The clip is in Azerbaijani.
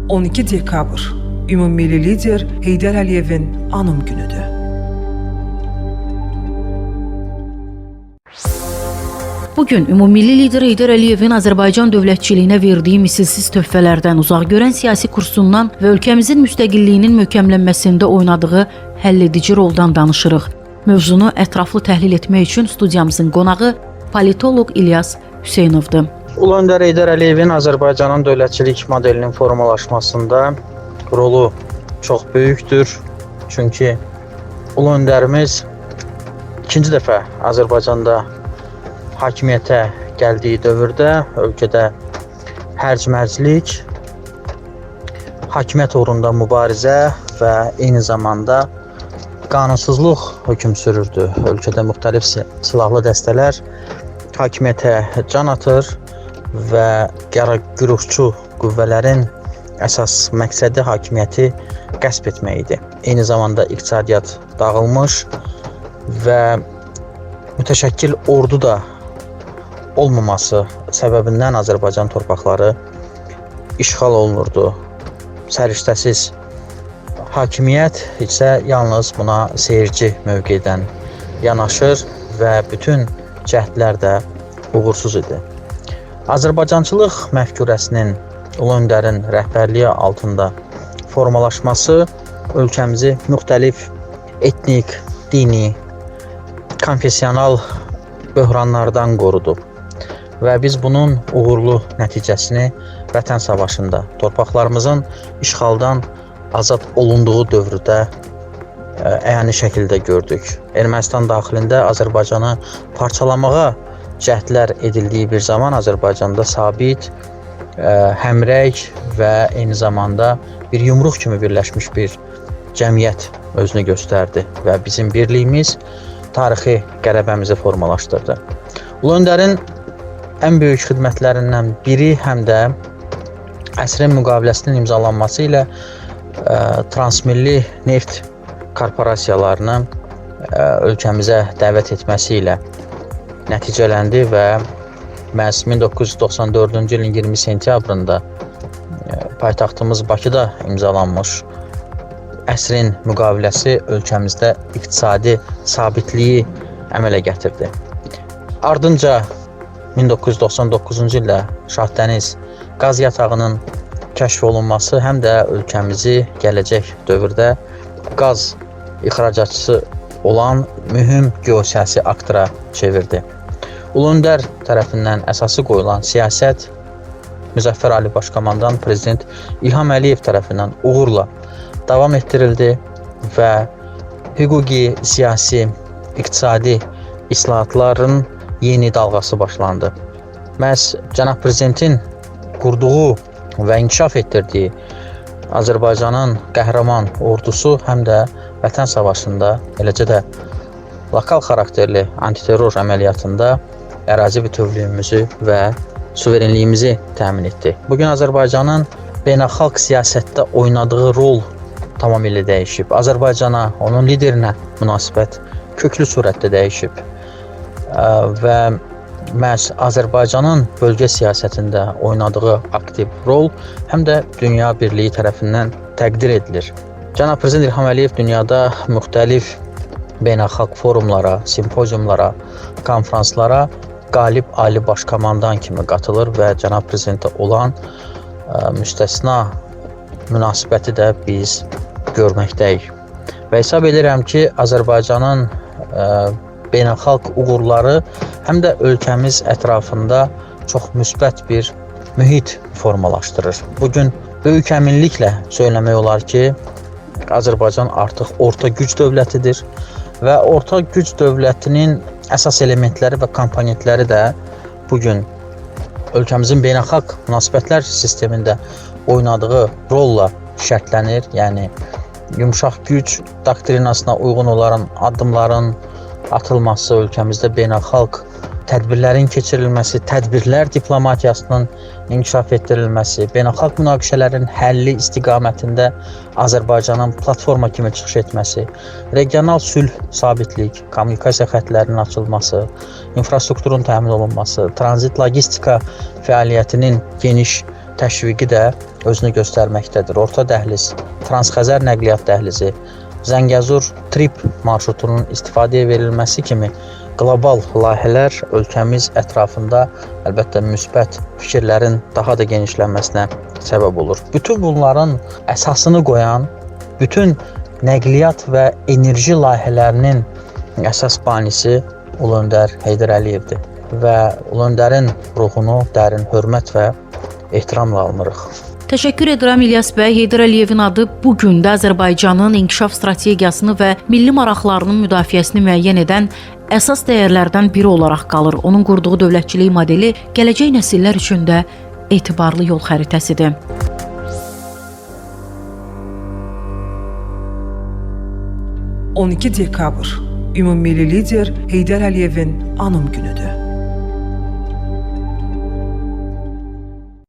12 dekabr Ümummilli lider Heydər Əliyevin anım günüdür. Bugün Ümummilli lider Heydər Əliyevin Azərbaycan dövlətçiliyinə verdiyi misilsiz töhfələrdən uzaq görən siyasi kursundan və ölkəmizin müstəqilliyinin möhkəmlənməsində oynadığı həlledici roldan danışırıq. Mövzunu ətraflı təhlil etmək üçün studiyamızın qonağı politoloq İlyas Hüseynovdur. Ulu öndər Heydər Əliyevin Azərbaycanın dövlətçilik modelinin formalaşmasında rolu çox böyükdür. Çünki Ulu öndərimiz ikinci dəfə Azərbaycanda hakimiyyətə gəldiyi dövrdə ölkədə hərc-mərclik, hakimiyyət uğrunda mübarizə və eyni zamanda qanunsuzluq hökm sürürdü. Ölkədə müxtəlif silahlı dəstələr hakimiyyətə can atır və qara-güruhçu qüvvələrin əsas məqsədi hakimiyyəti qəsb etmək idi. Eyni zamanda iqtisadiyyat dağılmış və mütəşəkkil ordu da olmaması səbəbindən Azərbaycan torpaqları işğal olunurdu. Səriştəsiz hakimiyyət isə yalnız buna seyirci mövqedən yanaşır və bütün cəhdlər də uğursuz idi. Azərbaycançılıq məfkurəsinin Ulu öndərin rəhbərliyi altında formalaşması ölkəmizi müxtəlif etnik, dini, konfessional böhranlardan qorudu. Və biz bunun uğurlu nəticəsini Vətən savaşında, torpaqlarımızın işğaldan azad olunduğu dövrdə əyani şəkildə gördük. Ermənistan daxilində Azərbaycanı parçalamağa cəhdlər edildiyi bir zaman Azərbaycanda sabit, həmrəy və eyni zamanda bir yumruq kimi birləşmiş bir cəmiyyət özünü göstərdi və bizim birliyimiz tarixi qələbəmizi formalaşdırdı. Ulu öndərin ən böyük xidmətlərindən biri həm də əsrin müqaviləsinin imzalanması ilə transmilli neft korporasiyalarını ölkəmizə dəvət etməsi ilə nəticələndi və məhz 1994-cü ilin 20 sentyabrında paytaxtımız Bakıda imzalanmış əsrin müqaviləsi ölkəmizdə iqtisadi sabitliyi əmələ gətirdi. Ardınca 1999-cu ildə Şahdəniz qaz yatağının kəşf olunması həm də ölkəmizi gələcək dövrdə qaz ixracatçısı olan mühüm geosiyasi aktora çevirdi. Ulu öndər tərəfindən əsası qoyulan siyasət Müzəffər Ali Başkomandan Prezident İlham Əliyev tərəfindən uğurla davam etdirildi və hüquqi, siyasi, iqtisadi islahatların yeni dalğası başlandı. Məhz Cənab Prezidentin qurduğu və inkişaf etdirdiyi Azərbaycanın qəhrəman ordusu həm də Vətən savaşında, eləcə də lokal xarakterli antiterror əməliyyatında ərazi bütövlüyümüzü və suverenliyimizi təmin etdi. Bugün Azərbaycanın beynəlxalq siyasətdə oynadığı rol tamamilə dəyişib. Azərbaycana, onun liderinə münasibət köklü surətdə dəyişib və məhz Azərbaycanın bölgə siyasətində oynadığı aktiv rol həm də dünya birliyi tərəfindən təqdir edilir. Cənab Prezident İlham Əliyev dünyada müxtəlif beynəlxalq forumlara, simpoziumlara, konfranslara qalib ali başkomandan kimi qatılır və Cənab Prezidentə olan müstəsna münasibəti də biz görməkdəyik. Və hesab edirəm ki, Azərbaycanın beynəlxalq uğurları həm də ölkəmiz ətrafında çox müsbət bir mühit formalaşdırır. Bugün böyük əminliklə söyləmək olar ki, Azərbaycan artıq orta güc dövlətidir və orta güc dövlətinin əsas elementləri və komponentləri də bugün ölkəmizin beynəlxalq münasibətlər sistemində oynadığı rolla şərtlənir. Yəni, yumşaq güc doktrinasına uyğun olan addımların atılması, ölkəmizdə beynəlxalq tədbirlərin keçirilməsi, tədbirlər diplomatiyasının inkişaf etdirilməsi, beynəlxalq münaqişələrin həlli istiqamətində Azərbaycanın platforma kimi çıxış etməsi, regional sülh, sabitlik, kommunikasiya xəttlərinin açılması, infrastrukturun təmin olunması, tranzit logistika fəaliyyətinin geniş təşviqi də özünü göstərməkdədir. Orta dəhliz, Transxəzər nəqliyyat dəhlizi, Zəngəzur trip marşrutunun istifadəyə verilməsi kimi qlobal layihələr ölkəmiz ətrafında əlbəttə müsbət fikirlərin daha da genişlənməsinə səbəb olur. Bütün bunların əsasını qoyan, bütün nəqliyyat və enerji layihələrinin əsas banisi Ulu Öndər Heydər Əliyevdir və Ulu Öndərin ruhunu dərin hörmət və ehtiramla alırıq. Təşəkkür edirəm İlyas bəy. Heydər Əliyevin adı bu gün də Azərbaycanın inkişaf strategiyasını və milli maraqlarının müdafiəsini müəyyən edən əsas dəyərlərdən biri olaraq qalır. Onun qurduğu dövlətçilik modeli gələcək nəsillər üçün də etibarlı yol xəritəsidir. 12 dekabr Ümumilli lider Heydər Əliyevin anım günüdür.